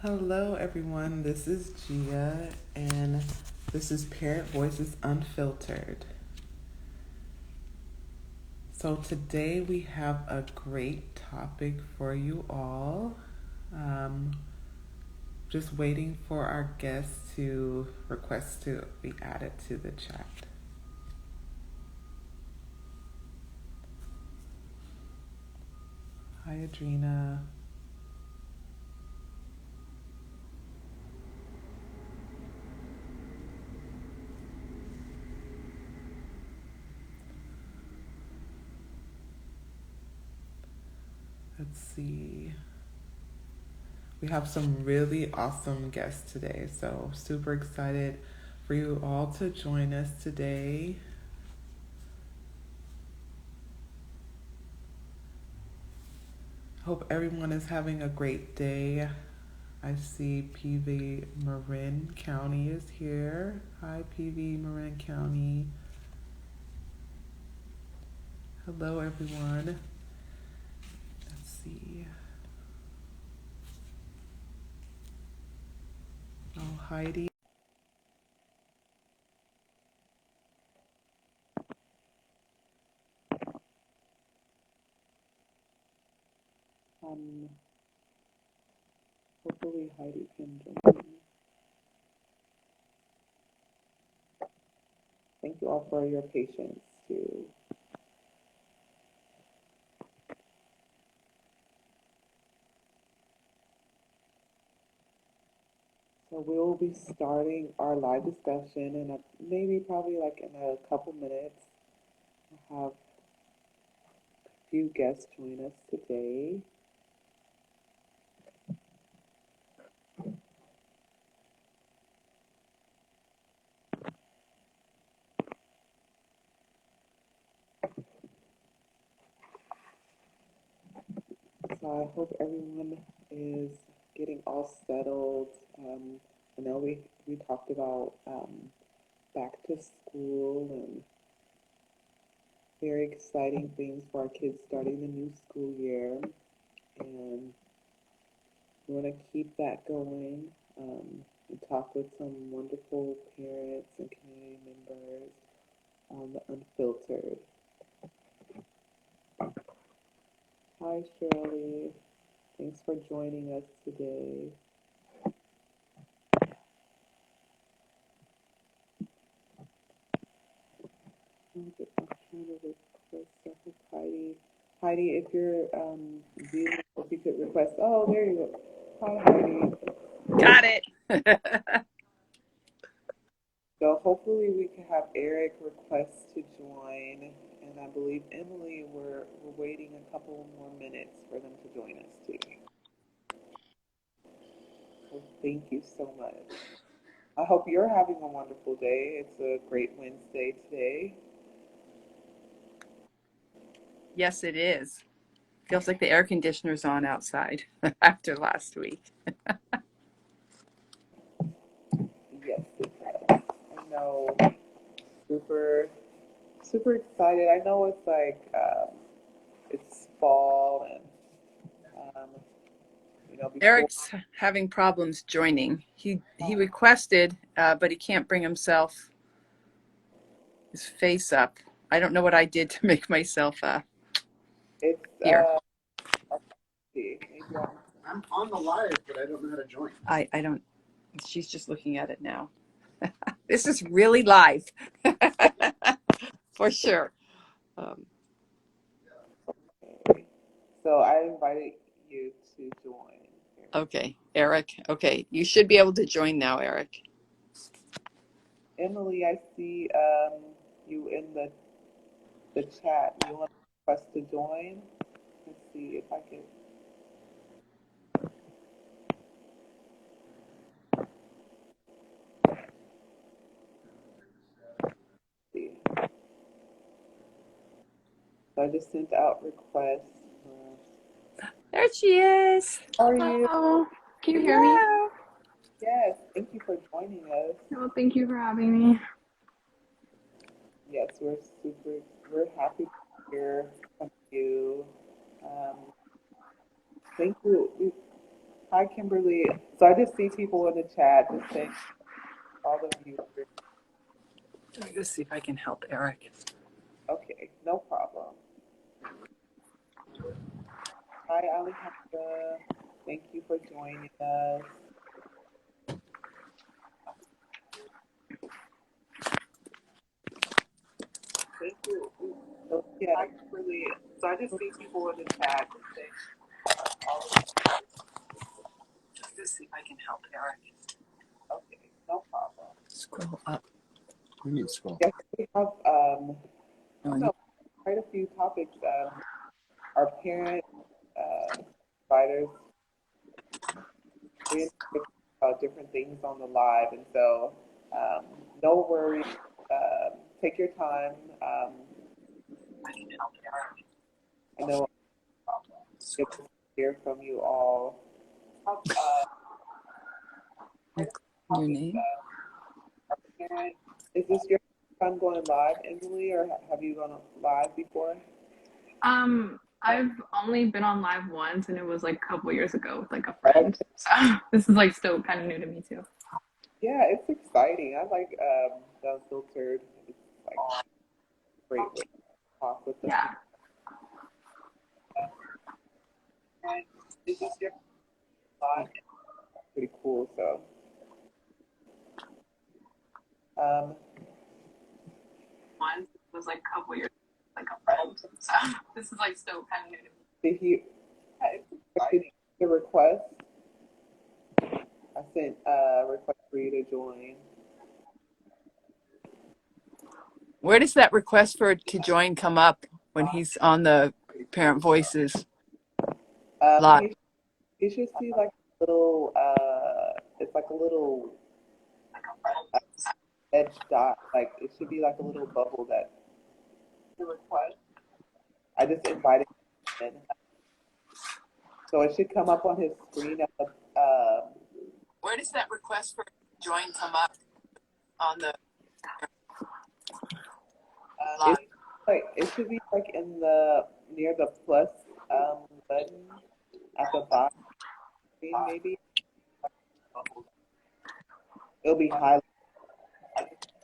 Hello, everyone. This is Gia, and this is Parent Voices Unfiltered. So, today we have a great topic for you all. Um, just waiting for our guests to request to be added to the chat. Hi, Adrena. Let's see. We have some really awesome guests today, so super excited for you all to join us today. Hope everyone is having a great day. I see PV Marin County is here. Hi, PV Marin County. Hello, everyone. Let's see. Oh, Heidi. Um, Hopefully Heidi can join me. Thank you all for your patience too. So we will be starting our live discussion in maybe probably like in a couple minutes. I'll have a few guests join us today. So I hope everyone is getting all settled. I know we talked about back to school and very exciting things for our kids starting the new school year. And we want to keep that going. We talked with some wonderful parents and community members on the Unfiltered. Hi, Shirley. Thanks for joining us today. I'm trying to request stuff. Heidi. Heidi, if you're viewing, if you could request. Oh, there you go. Hi, Heidi. Got it. So hopefully we can have Eric request to join, and I believe Emily. We're waiting a couple more minutes for them to join us too. So thank you so much. I hope you're having a wonderful day. It's a great Wednesday today. Yes, it is. Feels like the air conditioner's on outside after last week. Yes, it does. I know. Super, super excited. I know it's like it's fall and um, before. Eric's having problems joining. He requested, but he can't bring his face up. I don't know what I did to make myself It's here. let's see, maybe I'm on the live, but I don't know how to join. I don't. She's just looking at it now. This is really live, for sure. Um, okay. So I invited you to join. okay, Eric. Okay, you should be able to join now, Eric. Emily, I see you in the chat. You want us to join? Let's see if I can see. So I just sent out requests. There she is. How are you? Hello, can you hear me? Hello. Yes, thank you for joining us. No, thank you for having me. Yes, we're happy to hear from you. Um, thank you. Hi, Kimberly. So I just see people in the chat just saying all the viewers. Let me just see if I can help Eric. Okay, no problem. Hi, Alejandra. Thank you for joining us. Thank you. So, yeah, Hi, Kimberly. So I just see people in the chat just saying all the Let me just see if I can help Eric. okay, no problem. Scroll up. We need to scroll. Yes, we have No, quite a few topics. Our parent providers, we talk about different things on the live, and so no worries. Take your time. I can help Eric. I know it's good to hear from you all. Your name? Our parent, is this your first time going live, Emily, or have you gone live before? I've only been on live once, and it was like a couple years ago with like a friend. So this is like still kind of new to me too. Yeah, it's exciting. I like the Unfiltered. It's like a great way to talk with the Yeah. parent. Is this your live? Pretty cool. So, Once it was like a couple years like a friend. So this is like still kind of new to me. did he? Did the request? I sent a request for you to join. Where does that request for to join come up when he's on the Parent Voices live? You should see like a little. It's like a little edge dot. Like it should be like a little bubble that the request. I just invited him in. So it should come up on his screen at the Where does that request for join come up on the live? it should be like in the near the plus button at the bottom screen maybe. It'll be highlighted.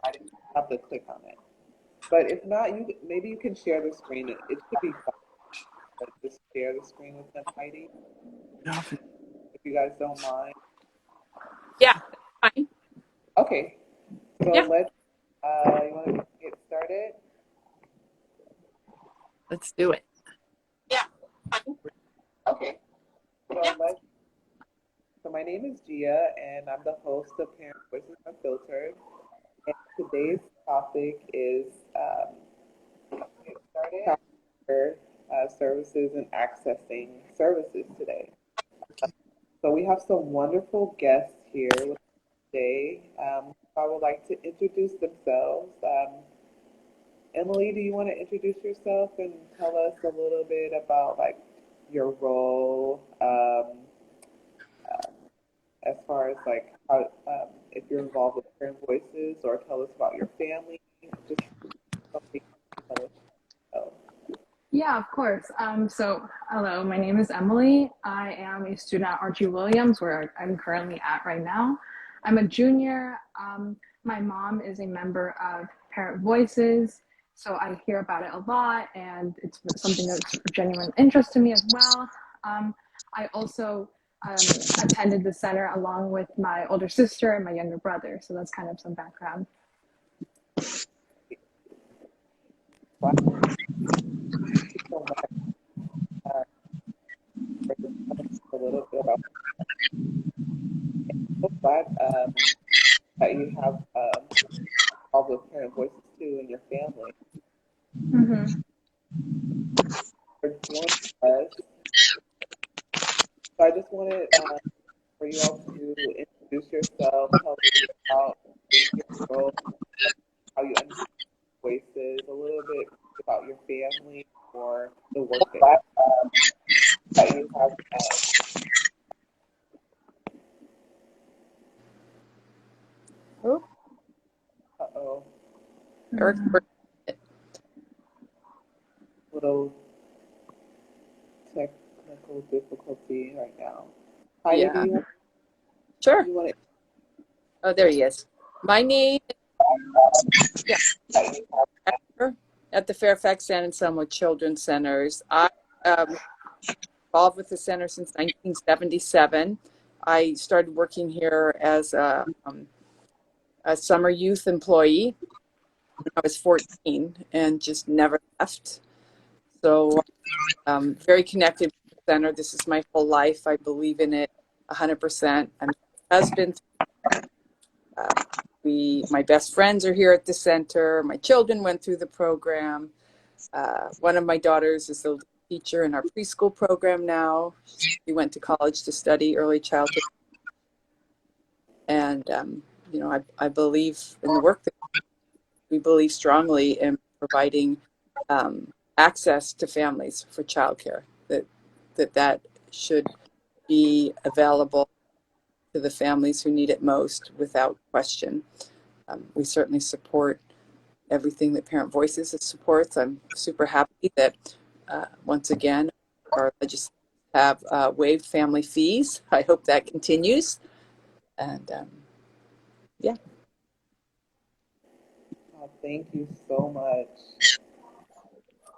I didn't have to click on it. But if not, maybe you can share the screen. It should be fine. But just share the screen with them, Heidi, if you guys don't mind. Yeah, fine. Okay, so Yeah, let's. You want to get started? let's do it. Okay. So let's. So my name is Gia, and I'm the host of Parent Voices Unfiltered. And today's topic is childcare services and accessing services today. So we have some wonderful guests here with us today. I would like to introduce themselves. Emily, do you want to introduce yourself and tell us a little bit about like your role as far as like how if you're involved with Parent Voices, or tell us about your family, just something to tell us about. Yeah, of course. So hello, my name is Emily. I am a student at Archie Williams, where I'm currently at right now. I'm a junior. My mom is a member of Parent Voices, so I hear about it a lot, and it's something that's of genuine interest to me as well. I also attended the center along with my older sister and my younger brother, so that's kind of some background. Wow, thank you so much uh, for just telling us a little bit about. So glad that you have all those Parent Voices too in your family. Mm-hmm. For joining us, so I just wanted for you all to introduce yourself, tell us about your role, how you understand voices, a little bit about your family or the work that you have. Oh, Uh-oh, Eric's little technical difficulty right now. Heidi, do Yeah, you sure. want Oh, there he is. My name is yeah, Esther at the Fairfax San Anselmo Children's Centers. I involved with the center since 1977. I started working here as a summer youth employee when I was 14 and just never left. So very connected with the center. This is my whole life. I believe in it 100%. I'm my husband. Uh, my best friends are here at the center. My children went through the program. One of my daughters is the teacher in our preschool program now. She went to college to study early childhood. And, I believe in the work that we believe strongly in providing access to families for childcare, that should be available to the families who need it most without question. We certainly support everything that Parent Voices supports. I'm super happy that once again our legislators have waived family fees. I hope that continues. And yeah, thank you so much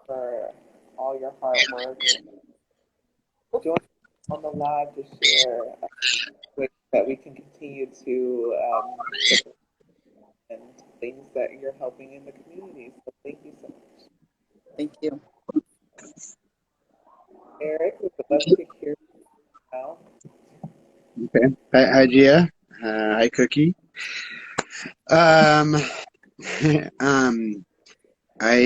for all your hard work and joining on the live to share ways that we can continue to support and things that you're helping in the community. So thank you so much. thank you. Eric, we would love to hear you now. Okay. Hi, Gia. Hi, Cookie. Um, um, my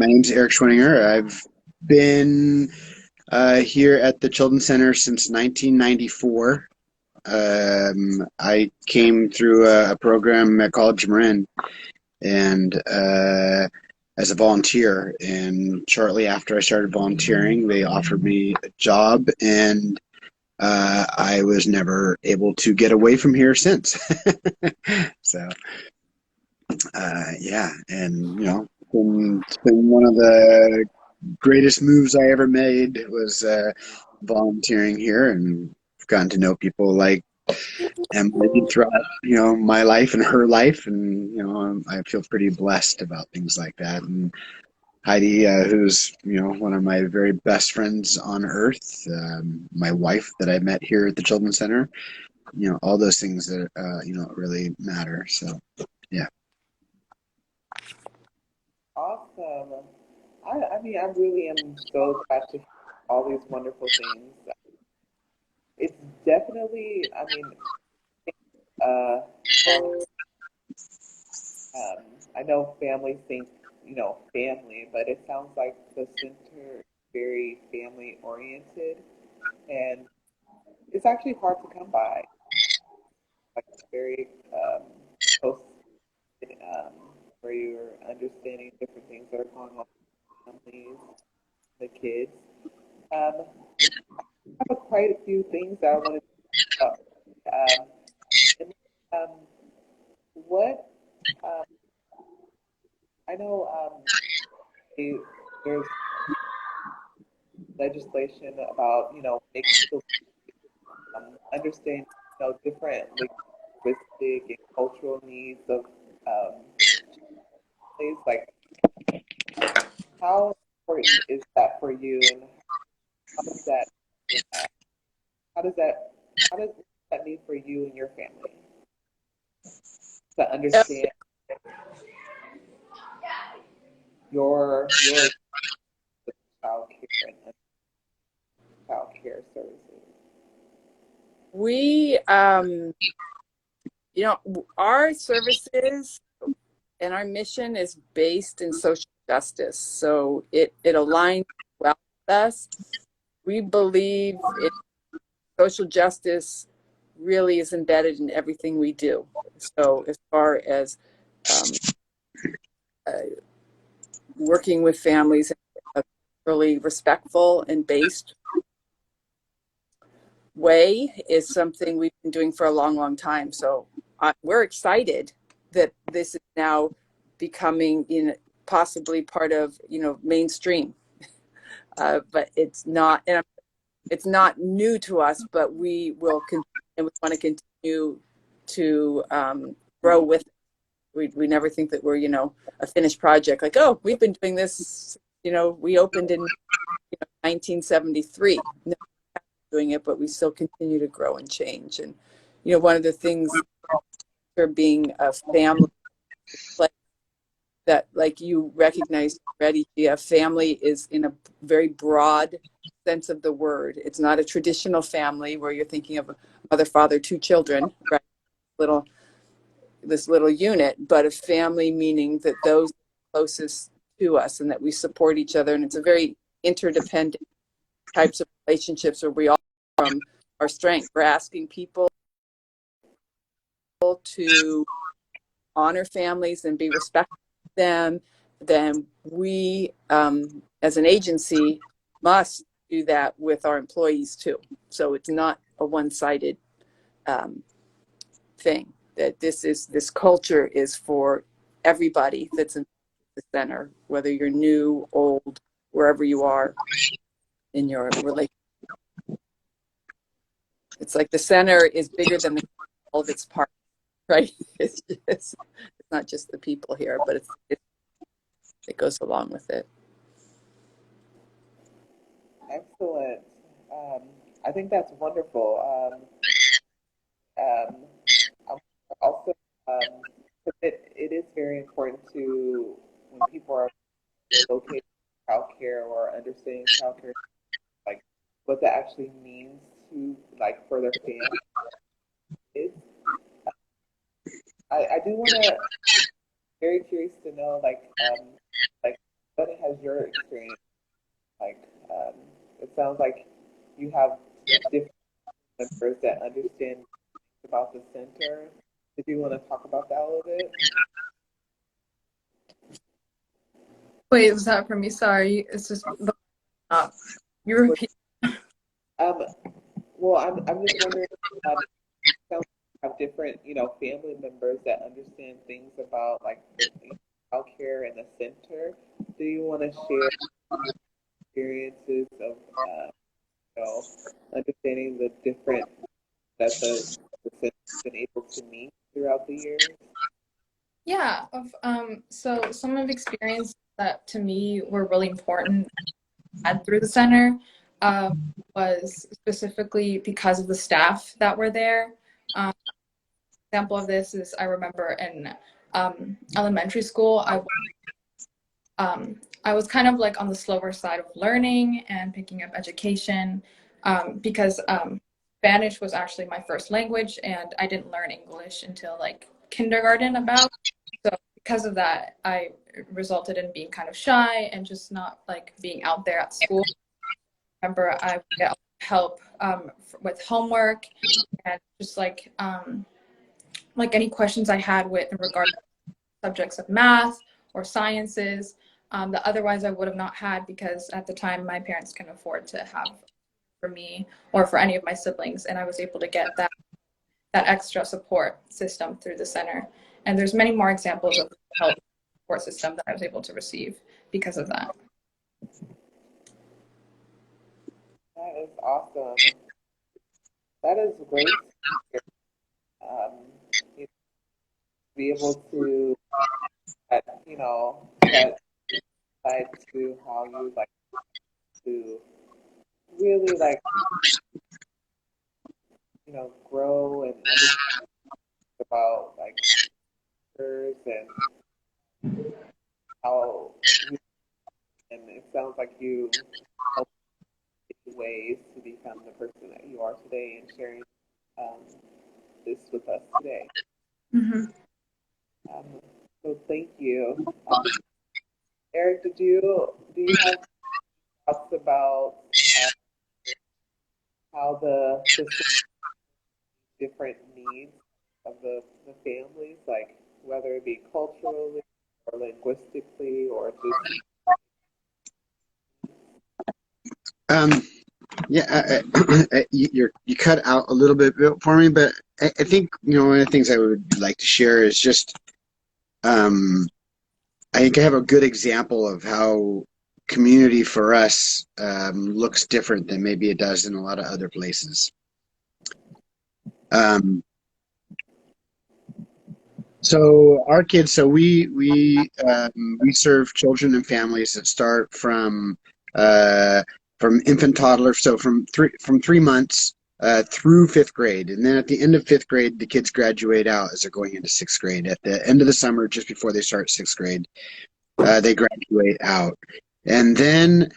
name's Eric Schweninger. I've been here at the Children's Center since 1994. I came through a program at College Marin and as a volunteer. And shortly after I started volunteering, they offered me a job, and I was never able to get away from here since. So, yeah, and it's been one of the greatest moves I ever made was volunteering here, and I've gotten to know people like Emily throughout my life and her life, and I feel pretty blessed about things like that. And Heidi, who's one of my very best friends on earth, my wife that I met here at the Children's Center, all those things that really matter. So yeah. Awesome. I mean, I really am so glad to hear all these wonderful things. It's definitely, I mean, uh, I know families think, family, but it sounds like the center is very family oriented, and it's actually hard to come by. Like very close, um, where you're understanding different things that are going on with families, the kids. Um, I have quite a few things that I wanted to talk about. And, um, what I know, there's legislation about making sure understand different linguistic and cultural needs of um, places. Like, how important is that for you, and how does that uh, how does that how does that mean for you and your family to understand your child care and child care services? We, our services and our mission is based in social justice. So it aligns well with us. We believe in social justice really is embedded in everything we do. So as far as um, uh, working with families in a really respectful and based way is something we've been doing for a long, long time. So we're excited that this is now becoming possibly part of mainstream, but it's not. And it's not new to us, but we will continue, and we want to continue to grow with it. We never think that we're, a finished project. Like, oh, we've been doing this, we opened in 1973. No, doing it, but we still continue to grow and change. And, one of the things for being a family that, like you recognize already, a family is in a very broad sense of the word. It's not a traditional family where you're thinking of a mother, father, two children, right? This little unit, but a family meaning that those closest to us and that we support each other. And it's a very interdependent types of relationships where we all from our strength. We're asking people to honor families and be respectful of them. Then we, as an agency, must do that with our employees too. So it's not a one-sided thing. That this culture is for everybody that's in the center, whether you're new, old, wherever you are in your relationship. It's like the center is bigger than all of its parts, right? It's not just the people here, but it goes along with it. Excellent. I think that's wonderful. Also, it is very important to, when people are located in childcare or understanding childcare, like what that actually means to, like, for their family. I do want to, very curious to know, like what has your experience like? It sounds like you have different members that understand about the center. Did you want to talk about that a little bit? Wait, was that for me? Sorry, it's just you repeat. Well, I'm just wondering. Sounds like you have different, family members that understand things about, like, childcare and the center. Do you want to share experiences of, understanding the different that the center's been able to meet throughout the years? Yeah, so some of experience that to me were really important had through the center was specifically because of the staff that were there. Example of this is I remember in elementary school, I was kind of like on the slower side of learning and picking up education because Spanish was actually my first language and I didn't learn English until like kindergarten about. So because of that, I resulted in being kind of shy and just not like being out there at school. I remember I would get help with homework and just like any questions I had with in regard to subjects of math or sciences that otherwise I would have not had because at the time my parents couldn't afford to have for me or for any of my siblings, and I was able to get that extra support system through the center. And there's many more examples of help support system that I was able to receive because of that. That is awesome. That is great. You know, be able to, that side to how you like to really like, grow and understand about like cultures and how you, and it sounds like you help in ways to become the person that you are today and sharing this with us today. Mm-hmm. So thank you. Eric, do you have thoughts about how the different needs of the families, like whether it be culturally or linguistically or Um, yeah, you cut out a little bit for me, but I think one of the things I would like to share is just I think I have a good example of how community for us looks different than maybe it does in a lot of other places. So our kids, so we serve children and families that start from infant toddler, so from 3 months through fifth grade, and then at the end of fifth grade, the kids graduate out as they're going into sixth grade. At the end of the summer, just before they start sixth grade, they graduate out, and then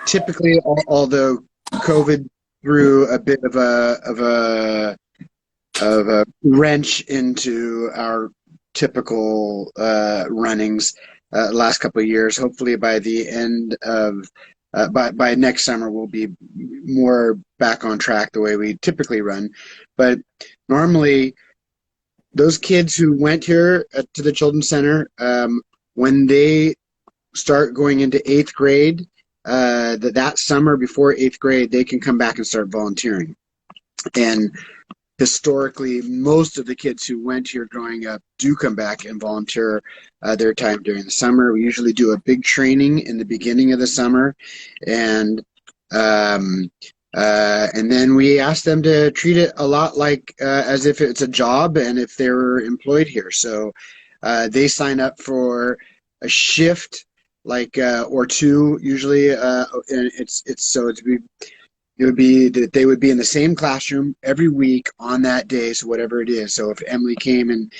typically, although COVID threw a bit of a wrench into our typical runnings last couple of years. Hopefully, by the end of by next summer, we'll be more back on track the way we typically run. But normally, those kids who went here to the Children's Center, when they start going into eighth grade, that summer before eighth grade, they can come back and start volunteering. And historically, most of the kids who went here growing up do come back and volunteer their time during the summer. We usually do a big training in the beginning of the summer, and then we ask them to treat it a lot like as if it's a job and if they were employed here. So they sign up for a shift, like or two usually, and it would be that they would be in the same classroom every week on that day, so whatever it is. So if Emily came and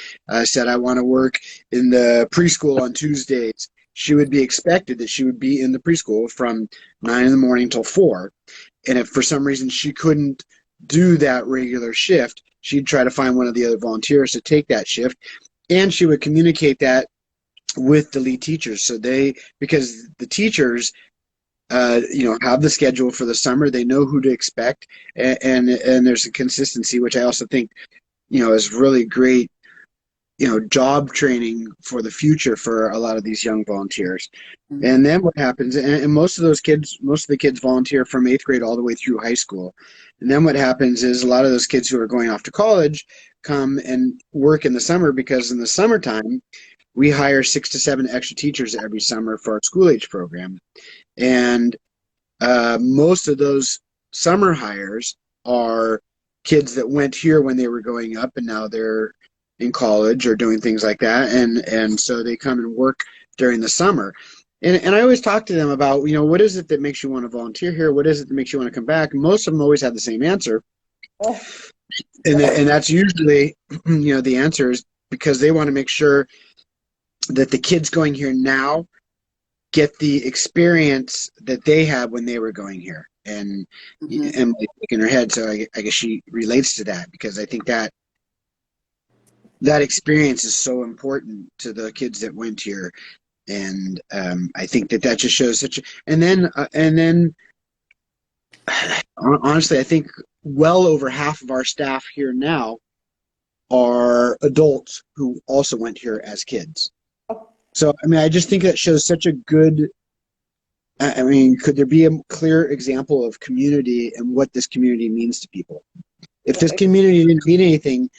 said, I want to work in the preschool on Tuesdays, she would be expected that she would be in the preschool from 9 in the morning till 4. And if for some reason she couldn't do that regular shift, she'd try to find one of the other volunteers to take that shift. And she would communicate that with the lead teachers. So because the teachers have the schedule for the summer. They know who to expect, and there's a consistency, which I also think, is really great, job training for the future for a lot of these young volunteers. Mm-hmm. And then what happens, and most of the kids volunteer from eighth grade all the way through high school. And then what happens is a lot of those kids who are going off to college come and work in the summer, because in the summertime, we hire 6 to 7 extra teachers every summer for our school age program. And most of those summer hires are kids that went here when they were going up, and now they're in college or doing things like that. And so they come and work during the summer. And I always talk to them about, what is it that makes you want to volunteer here? What is it that makes you want to come back? And most of them always have the same answer. Oh. And that's usually, the answer is because they want to make sure that the kids going here now get the experience that they had when they were going here. And mm-hmm. Emily in her head, so I guess she relates to that, because I think that experience is so important to the kids that went here. And I think that just shows such and then honestly, I think well over half of our staff here now are adults who also went here as kids. So, I just think that shows such a good, could there be a clear example of community and what this community means to people? If this community didn't mean anything,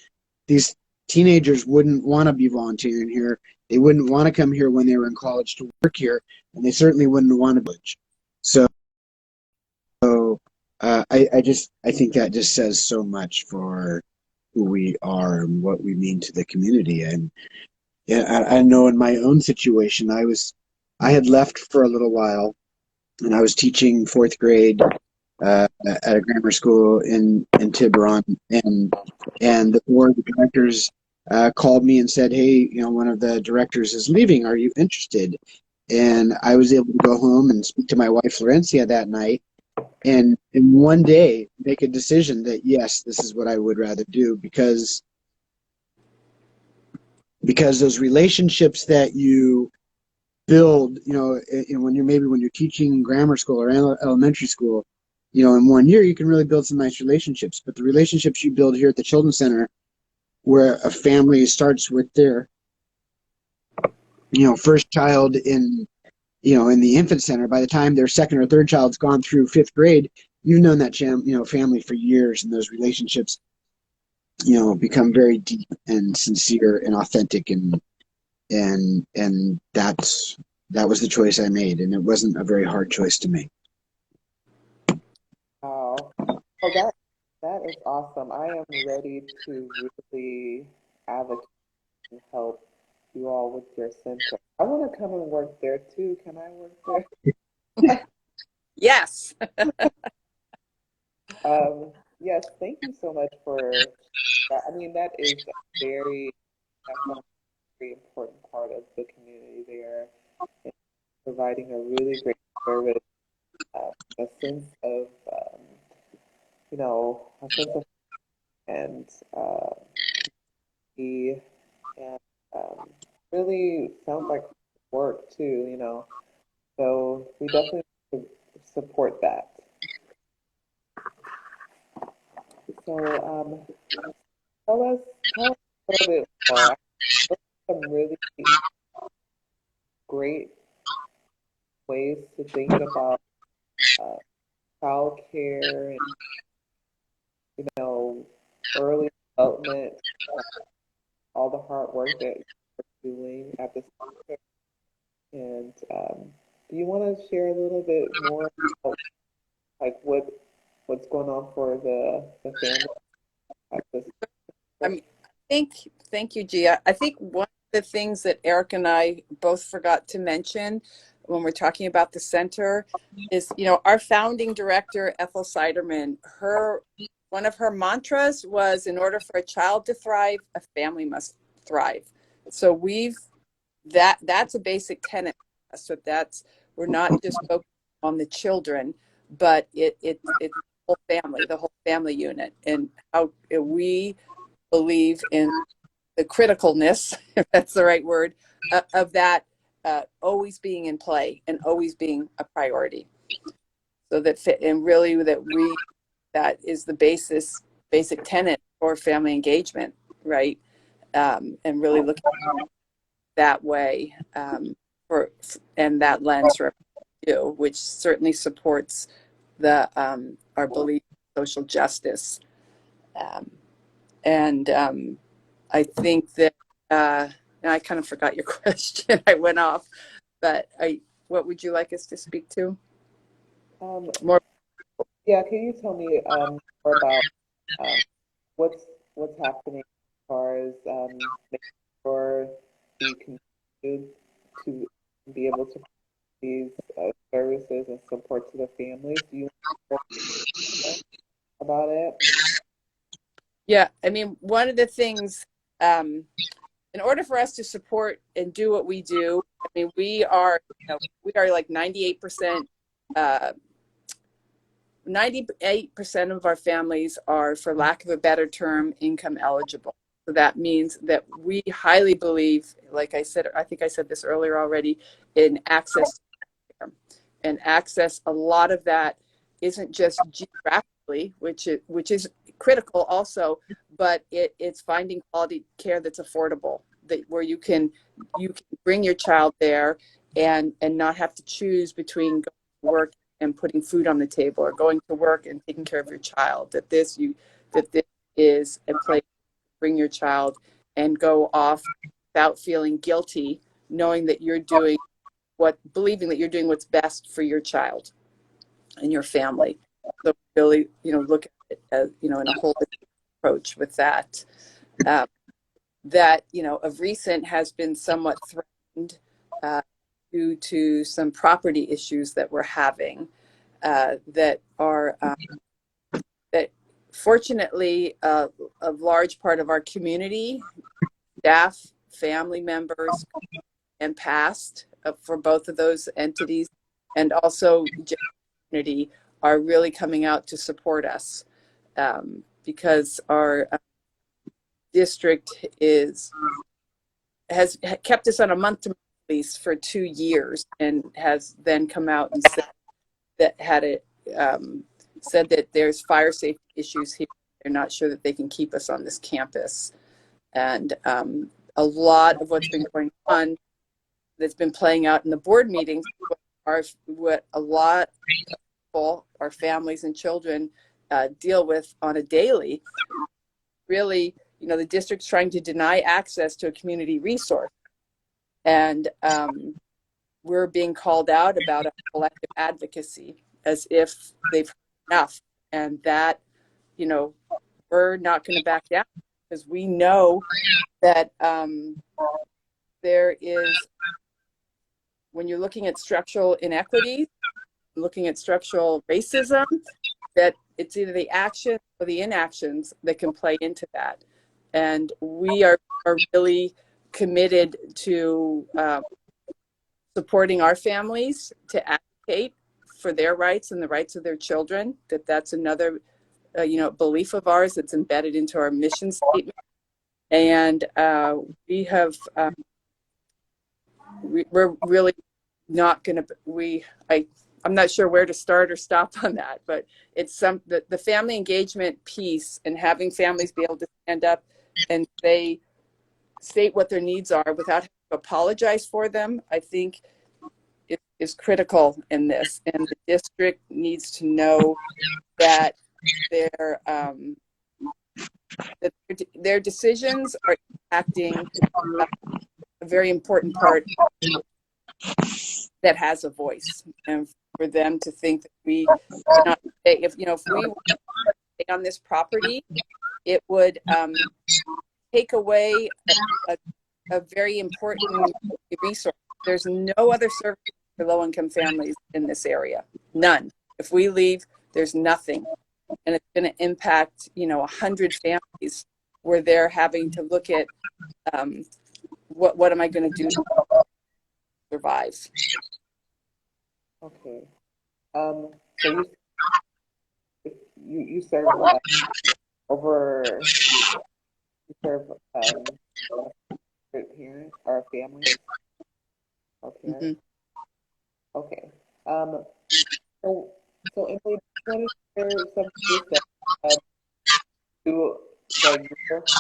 these teenagers wouldn't want to be volunteering here. They wouldn't want to come here when they were in college to work here, and they certainly wouldn't want to village. So I think that just says so much for who we are and what we mean to the community. And yeah, I know in my own situation, I had left for a little while, and I was teaching fourth grade at a grammar school in Tiburon, and the board of directors called me and said, "Hey, one of the directors is leaving. Are you interested?" And I was able to go home and speak to my wife Florencia that night, and in one day make a decision that yes, this is what I would rather do, because those relationships that you build, when you're teaching grammar school or elementary school, in 1 year you can really build some nice relationships. But the relationships you build here at the Children's Center, where a family starts with their, first child in the infant center, by the time their second or third child's gone through fifth grade, you've known that family for years, and those relationships become very deep and sincere and authentic, and that's that was the choice I made, and it wasn't a very hard choice to make. Wow. Oh, that is awesome. I am ready to really advocate and help you all with your center. I want to come and work there too. Can I work there? Yes. Yes, thank you so much for that. I mean, that is that's a very important part of the community there, and providing a really great service, a sense of, a sense of and the and really sounds like work too. So we definitely support that. So tell us a little bit more. What are some really great ways to think about uh, childcare and early development, uh, all the hard work that you're doing at the center. And do you want to share a little bit more about like what's going on for the family at this I center? mean, thank you, Gia. I think one of the things that Eric and I both forgot to mention when we're talking about the center is, our founding director, Ethel Siderman, one of her mantras was, in order for a child to thrive, a family must thrive. So that's a basic tenet. So we're not just focused on the children, but it's the whole family unit, and how we believe in the criticalness, if that's the right word, of that always being in play and always being a priority. So and really that is the basic tenet for family engagement, right? And really looking that way, and that lens for you, which certainly supports our belief in social justice. Um, and I think that I kind of forgot your question. I went off, but what would you like us to speak to Um, more? yeah, can you tell me more about um, what's happening as far as making sure we continue to be able to provide these services and support to the families? Do you want to share about it? Yeah, I mean, one of the things, in order for us to support and do what we do, I mean, we are like 98%. 98% of our families are, for lack of a better term, income eligible. So that means that we highly believe, like I said, I think I said this earlier already, in access to care. And access, a lot of that isn't just geographically, which is critical also, but it's finding quality care that's affordable, where you can bring your child there and not have to choose between going to work and putting food on the table, or going to work and taking care of your child. That this is a place to bring your child and go off without feeling guilty, knowing that believing that you're doing what's best for your child and your family. So really, look at it as, in a holistic approach with that. Um, that, of recent has been somewhat threatened uh, due to some property issues that we're having, that fortunately a large part of our community, staff, family members, and past, for both of those entities, and also community, are really coming out to support us, because our district has kept us on a month-to-month lease for 2 years, and has then come out and said that there's fire safety issues here. They're not sure that they can keep us on this campus. And a lot of what's been going on, that's been playing out in the board meetings, are what a lot of people, our families and children, deal with on a daily. Really, the district's trying to deny access to a community resource. And we're being called out about a collective advocacy as if they've heard enough, and that, you know, we're not going to back down because we know that there is, when you're looking at structural inequities, looking at structural racism, that it's either the action or the inactions that can play into that. And we are really committed to supporting our families to advocate for their rights and the rights of their children. That's another belief of ours that's embedded into our mission statement. And we have we're really not going to, I'm not sure where to start or stop on that, but it's the family engagement piece and having families be able to stand up and state what their needs are without having to apologize for them, I think is critical in this. And the district needs to know that their decisions are impacting a very important part that has a voice, and for them to think that we cannot stay, if we were to stay on this property, it would take away a very important resource. There's no other service for low-income families in this area, none. If we leave, there's nothing, and it's going to impact 100 families where they're having to look at what am I going to do to survive. Okay. So you serve over you serve parents or families. Okay. Mm-hmm. Okay. So Emily, do you want to share some things that you're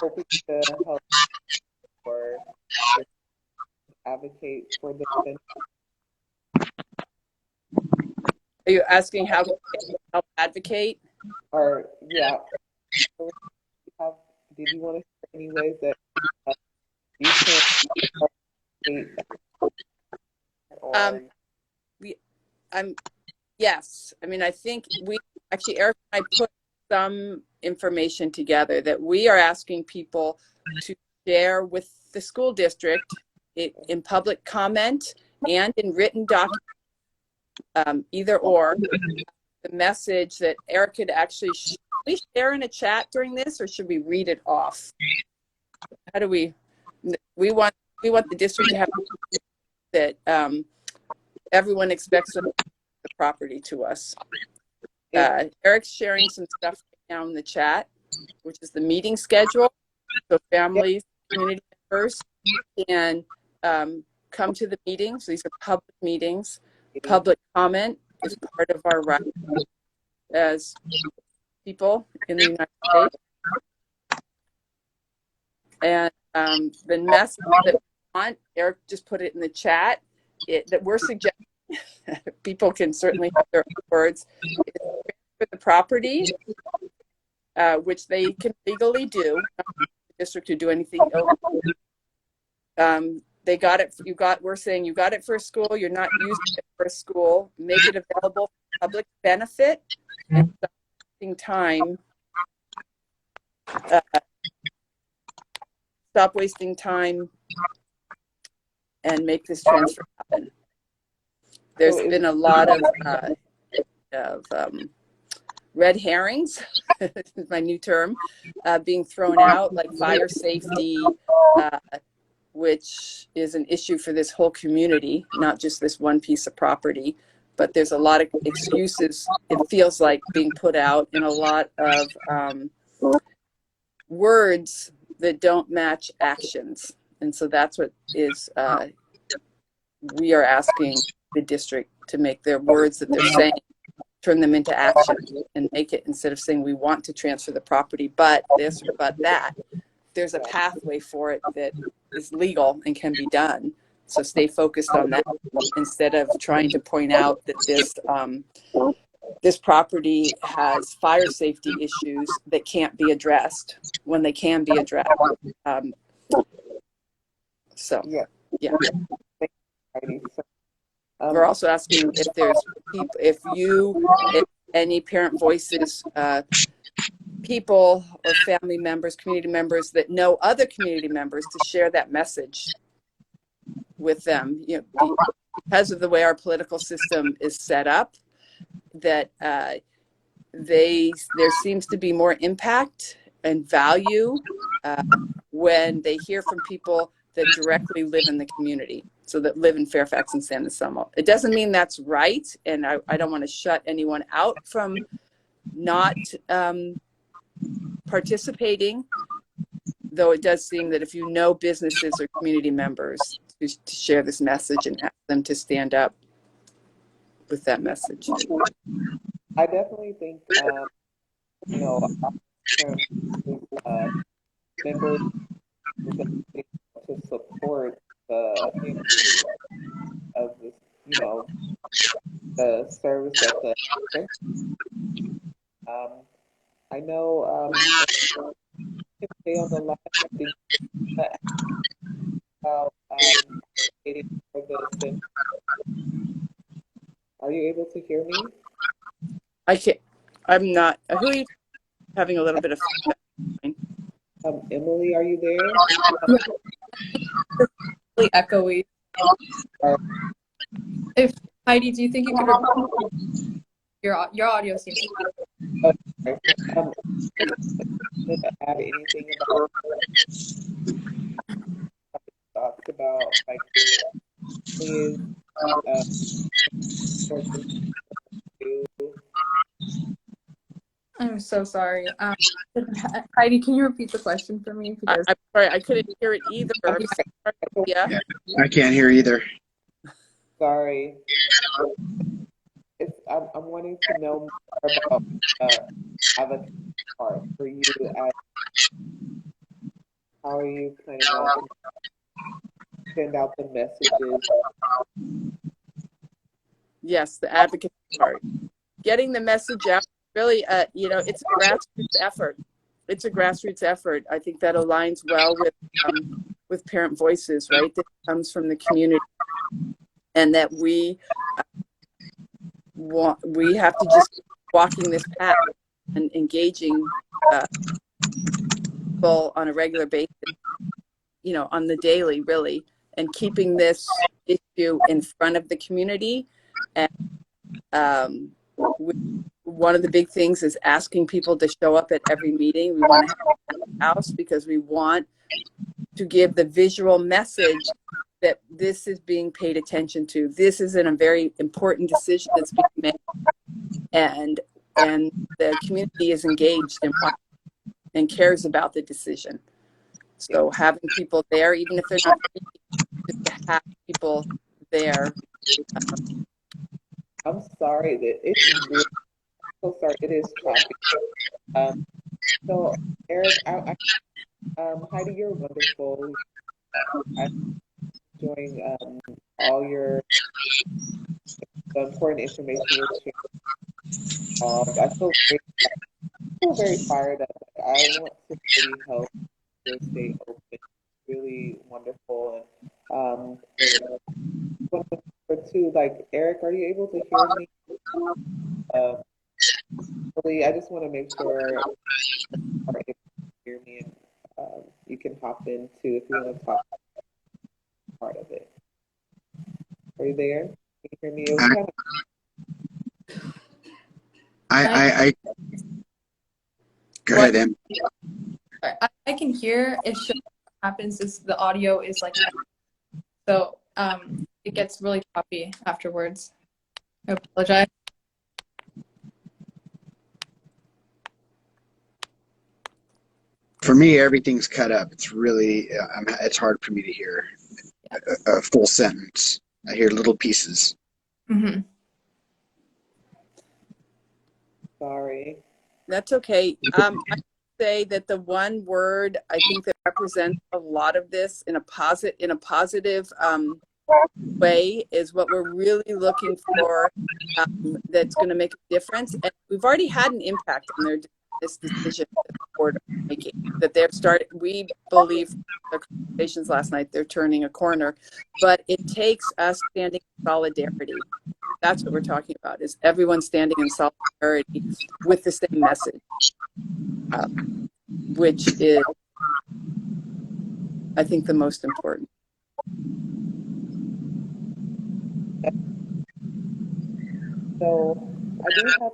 hoping to help or advocate for the center? Are you asking how to help advocate? Or yeah, did you want to share any ways that you can or Yes. I mean, I think Eric and I put some information together that we are asking people to share with the school district in public comment and in written documents, either or. The message that Eric could actually, should we share in a chat during this, or should we read it off? How do we want the district to have that everyone expects the property to us. Eric's sharing some stuff right now in the chat, which is the meeting schedule. So families, community members can come to the meetings. These are public meetings. Public comment is part of our right as people in the United States. And the message that we want, Eric just put it in the chat, that we're suggesting, people can certainly have their own words, for the property, which they can legally do, not the district to do anything illegal. They got it. We're saying you got it for a school. You're not using it for a school. Make it available for public benefit and stop wasting time. Stop wasting time and make this transfer happen. There's been a lot of red herrings, is my new term, being thrown out, like fire safety, which is an issue for this whole community, not just this one piece of property. But there's a lot of excuses, it feels like, being put out, and a lot of words that don't match actions. And so that's what is, we are asking the district to make their words that they're saying, turn them into action and make it, instead of saying we want to transfer the property, but this or but that, there's a pathway for it that is legal and can be done. So stay focused on that instead of trying to point out that this property has fire safety issues that can't be addressed when they can be addressed. So, yeah. We're Um, also asking if there's people, if any parent voices, people or family members, community members that know other community members to share that message with them. You know, because of the way our political system is set up, that there seems to be more impact and value when they hear from people that directly live in the community, so that live in Fairfax and San Anselmo. It doesn't mean that's right, and I don't want to shut anyone out from not participating, though it does seem that if you know businesses or community members, to share this message and ask them to stand up with that message. I definitely think, you know, terms, members to support the, you know, of this, you know, the service at the um, I know can stay on the line. I think about waiting for this. And are you able to hear me? I can't. I'm not. Who are you? Having a little bit of feedback. Emily, are you there? Really echoey. Uh, If Heidi, do you think you could repeat your audio seems okay. To add anything about talked about like is for you. I'm so sorry. Heidi, can you repeat the question for me? Because I'm sorry, I couldn't hear it either. I'm sorry. Yeah. I can't hear either. Sorry. I'm wanting to know more about advocacy part for you. As how are you planning on send out the messages? Yes, the advocacy part. Getting the message out, really, you know, it's a grassroots effort. It's a grassroots effort. I think that aligns well with parent voices, right? That comes from the community, and that we have to just keep walking this path and engaging people on a regular basis, you know, on the daily, really, and keeping this issue in front of the community. And one of the big things is asking people to show up at every meeting. We want to have a house because we want to give the visual message that this is being paid attention to. This is a very important decision that's being made, and the community is engaged and cares about the decision. So having people there, even if they're not, just to have people there. I'm sorry that it's really so sorry. It is choppy. So Eric, Heidi, you're wonderful. I'm enjoying all your the important information you're sharing. I feel very fired up. I want to really help this stay open. It's really wonderful. And number two, like Eric, are you able to hear me? Really, I just want to make sure you are able to hear me, and you can hop in too if you want to talk part of it. Are you there? Can you hear me? It was kind of I go ahead, Em. I can hear it. What happens is the audio is like so. It gets really choppy afterwards. I apologize. For me, everything's cut up. It's really, it's hard for me to hear a full sentence. I hear little pieces. Mm-hmm. sorry. That's okay. I would say that the one word I think that represents a lot of this in a positive way is what we're really looking for. That's going to make a difference, and we've already had an impact on this decision. board are making, that we believe their conversations last night, they're turning a corner, but it takes us standing in solidarity. That's what we're talking about, is everyone standing in solidarity with the same message, which is, I think, the most important. So I do have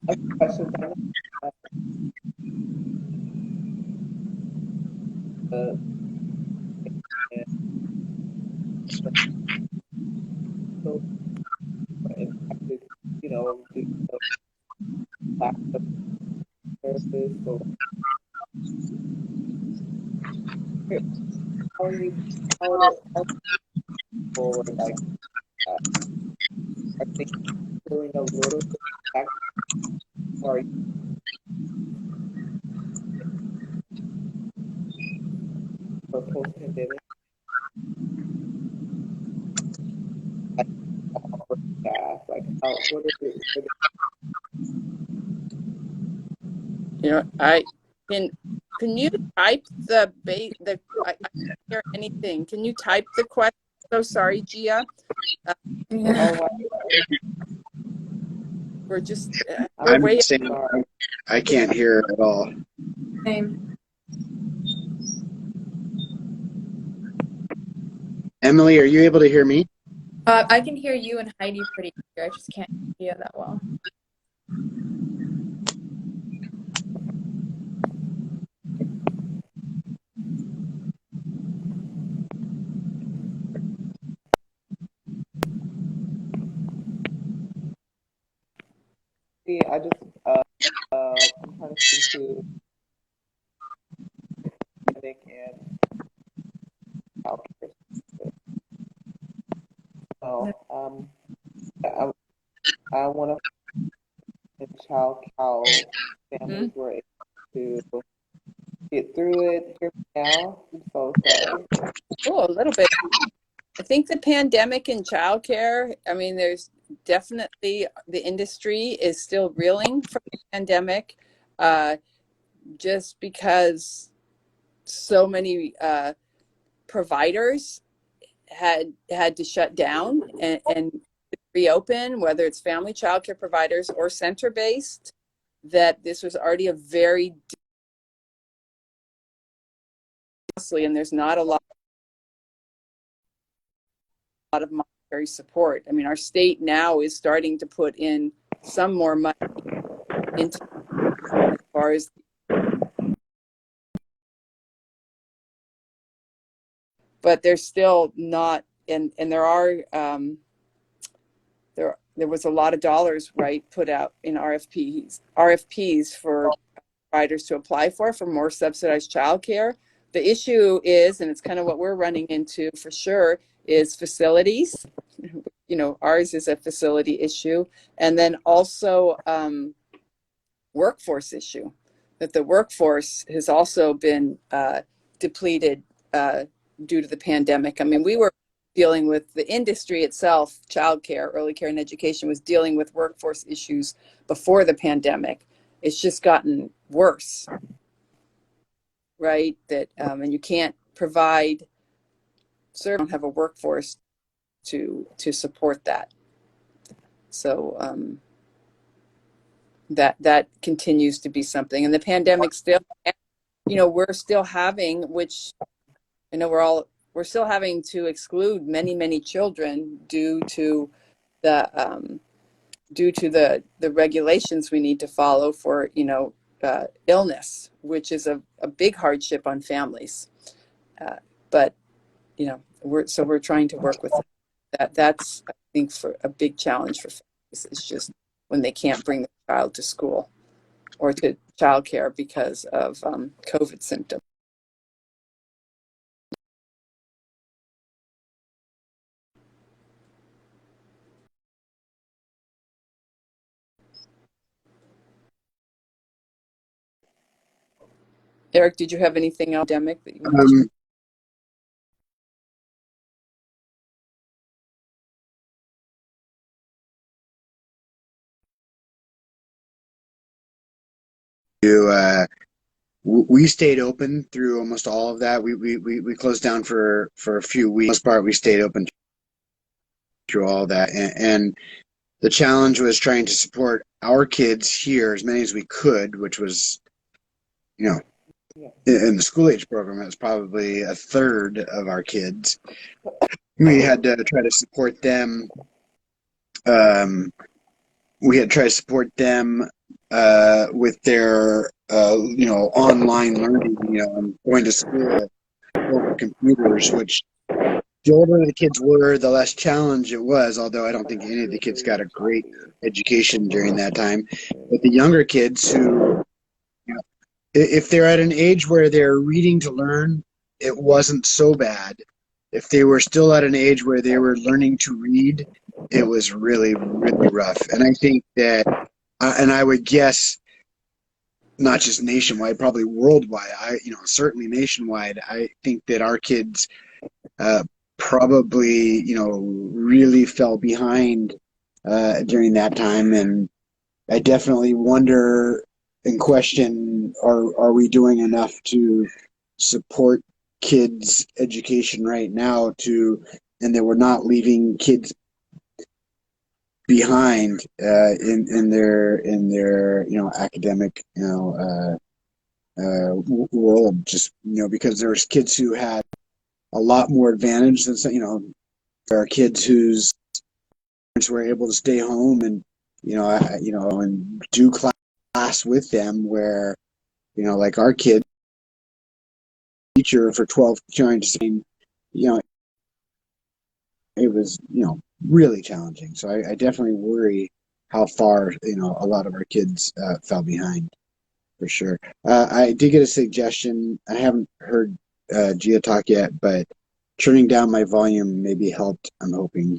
a question. I know the so impacted, due to lack of services. So how are you? How forward? Like, are things feeling a little bit back, or are you for post-pandemic? Like, for staff, like how? What is it? I can you type I can't hear anything. Can you type the question? So sorry, Gia. Oh, We're just we're I'm way. saying I can't hear at all. Same. Emily, are you able to hear me? I can hear you and Heidi pretty clear. I just can't hear you that well. see, I just I'm trying to think to pandemic and childcare. So, I want to how Hmm? families were able to get through it. Hear me now. I'm so sorry. Oh, a little bit. I think the pandemic in childcare, I mean, there's definitely the industry is still reeling from the pandemic, uh, just because so many providers had to shut down and reopen, whether it's family childcare providers or center based. That this was already a very costly, and there's not a lot of monetary support. I mean, our state now is starting to put in some more money into as far as, but there's still not, and there are there was a lot of dollars, right, put out in RFPs for providers to apply for more subsidized childcare. The issue is, and it's kind of what we're running into for sure, is facilities. Ours is a facility issue, and then also workforce issue. That the workforce has also been depleted due to the pandemic. I mean, we were dealing with the industry itself, childcare, early care, and education was dealing with workforce issues before the pandemic. It's just gotten worse, right? That and you can't provide, don't have a workforce to support that. So that continues to be something, and the pandemic still, we're still having, which I know we're still having to exclude many children the due to the regulations we need to follow for illness, which is a big hardship on families. But we're trying to work with that. That's, I think, for a big challenge for families is just when they can't bring the child to school or to childcare because of COVID symptoms. Eric, did you have anything academic that you wanted to share? Um, we stayed open through almost all of that. We closed down for a few weeks. For the most part, we stayed open through all that, and the challenge was trying to support our kids here as many as we could, which was, you know, Yeah. in the school age program, it was probably a third of our kids. We had to try to support them. We had to try to support them with their, online learning, and going to school over computers, which the older the kids were, the less challenge it was, although I don't think any of the kids got a great education during that time. But the younger kids who, if they're at an age where they're reading to learn, it wasn't so bad. If they were still at an age where they were learning to read, it was really, really rough. And I think that, and I would guess, not just nationwide, probably worldwide. Certainly nationwide. I think that our kids uh, probably, really fell behind during that time, and I definitely wonder and question: Are we doing enough to support kids' education right now? And that we're not leaving kids behind in their academic world, just because there's kids who had a lot more advantage than there are kids whose parents were able to stay home and and do class with them, where like our kid teacher for 12 trying to say, it was really challenging. So I definitely worry how far a lot of our kids fell behind, for sure. I did get a suggestion. I haven't heard Gia talk yet, but turning down my volume maybe helped, I'm hoping.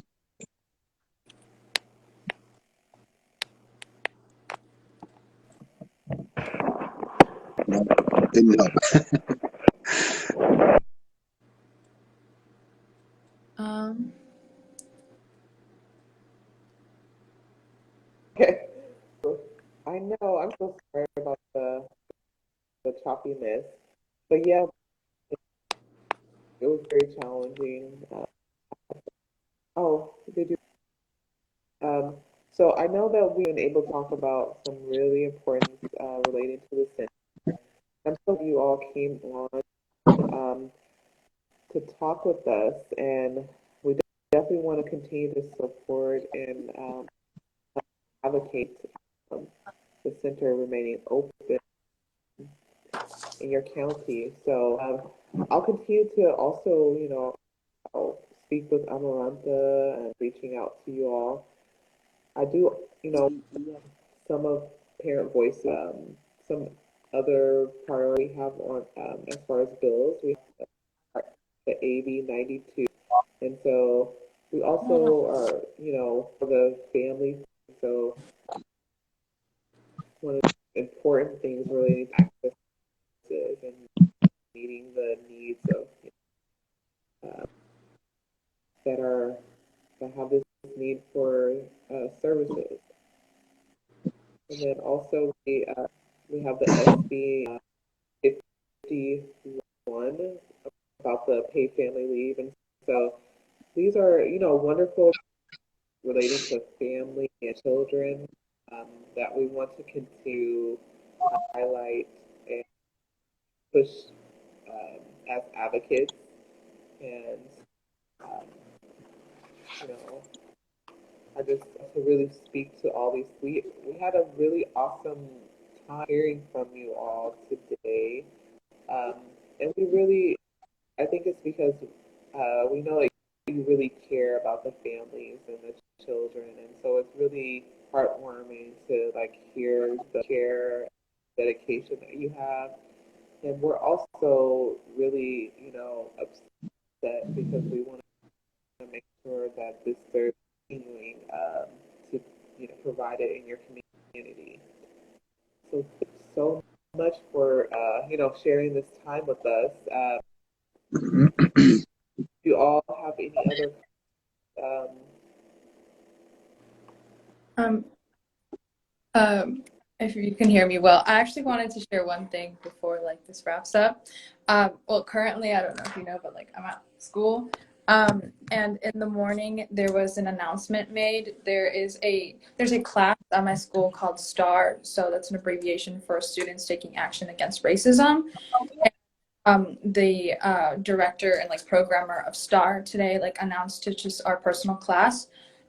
No, didn't help. Um, Okay. I know. I'm so sorry about the choppiness, but yeah, it was very challenging. Oh, did you? Um, so I know that we've been able to talk about some really important relating to the center. I'm so glad you all came on um, to talk with us, and we definitely want to continue to support and advocate um, the center remaining open in your county. So I'll continue to also, I'll speak with Amaranta and reaching out to you all. I do, some of parent voice, some other priority we have on as far as bills. We have the AB 92, and so we also are, for the families. So one of the important things relating to access and meeting the needs of uh, that are that have this need for services. And then also we have the SB 51 about the paid family leave, and so these are wonderful relating to family and children that we want to continue to highlight and push as advocates, and um, you know I just to really speak to all these. We had a really awesome time hearing from you all today, um, and we really I think it's because we know that you really care about the families and the children, and so it's really heartwarming to hear the care, dedication that you have, and we're also really upset because we want to make sure that this service is continuing to provide it in your community. So thank you so much for sharing this time with us. Do you all have any other um, um, um, If you can hear me well. I actually wanted to share one thing before like this wraps up. Well, currently, I don't know if you know, but like I'm at school. And in the morning there was an announcement made. There's a class at my school called STAR, so that's an abbreviation for Students Taking Action Against Racism. The director and like programmer of STAR today like announced to just our personal class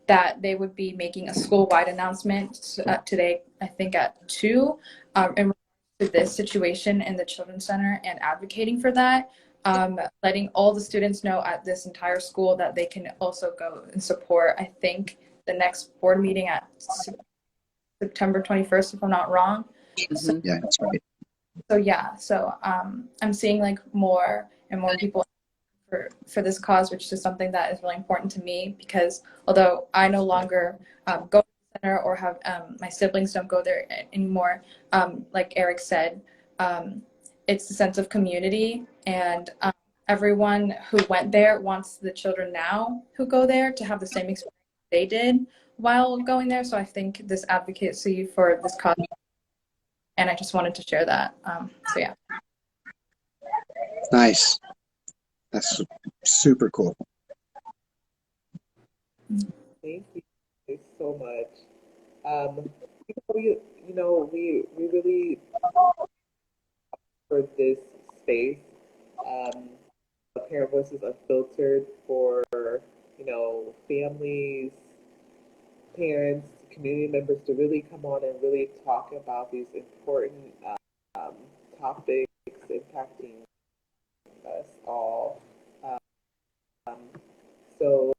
that they would be making a school-wide announcement today, I think at 2, in regards to this situation in the Children's Center and advocating for that, letting all the students know at this entire school that they can also go and support, I think, the next board meeting at September 21st, if I'm not wrong. So, Mhm. Yeah, that's right. so yeah, so I'm seeing like more and more people for this cause, which is something that is really important to me because although I no longer go to the center or have my siblings don't go there anymore, like Eric said, it's the sense of community, and everyone who went there wants the children now who go there to have the same experience they did while going there. So I think this advocacy for this cause, and I just wanted to share that. So yeah. Nice. That's super cool. Thank you so much. We really for this space, um, Parent Voices Unfiltered for families, parents, community members to really come on and really talk about these important um, topics impacting us all. Um, so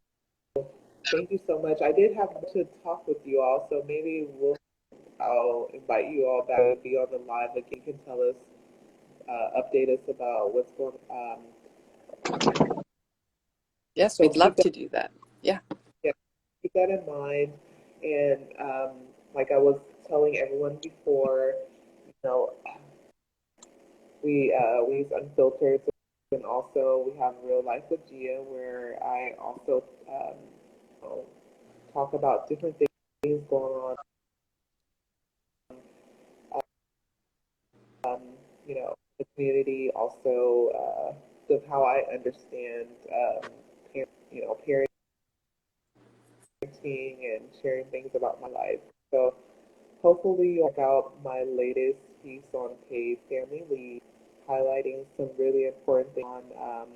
thank you so much. I did have to talk with you all, so maybe I'll invite you all back to be on the live. Like you can tell us, update us about what's going. Yes, So we'd keep love that, to do that. Yeah. yeah, keep that in mind. And like I was telling everyone before, you know, we use Unfiltered, and also we have Real Life with Gia, where I also you know, talk about different things going on. Um, the community, also how I understand, parenting and sharing things about my life. So hopefully you'll check out my latest piece on paid family leave, highlighting some really important things on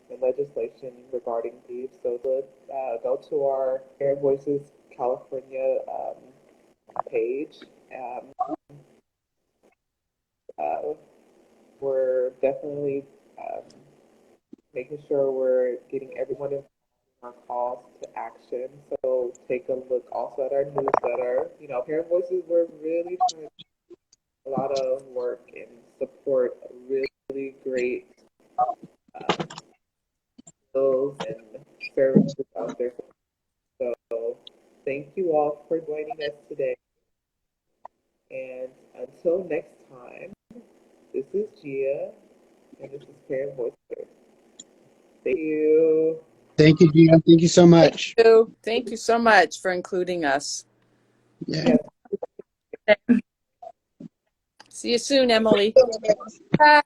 the legislation regarding leave. So go to our Parent Voices California page. Uh, we're definitely making sure we're getting everyone in our calls to action. So take a look also at our newsletter. Parent Voices, we're really trying to do a lot of work and support really great bills and services out there. So thank you all for joining us today. And until next time, this is Gia, and this is Parent Voices. Thank you. Thank you, Gina. Thank you so Thank much. you. Thank you so much for including us. Yeah. Yes. See you soon, Emily. Bye.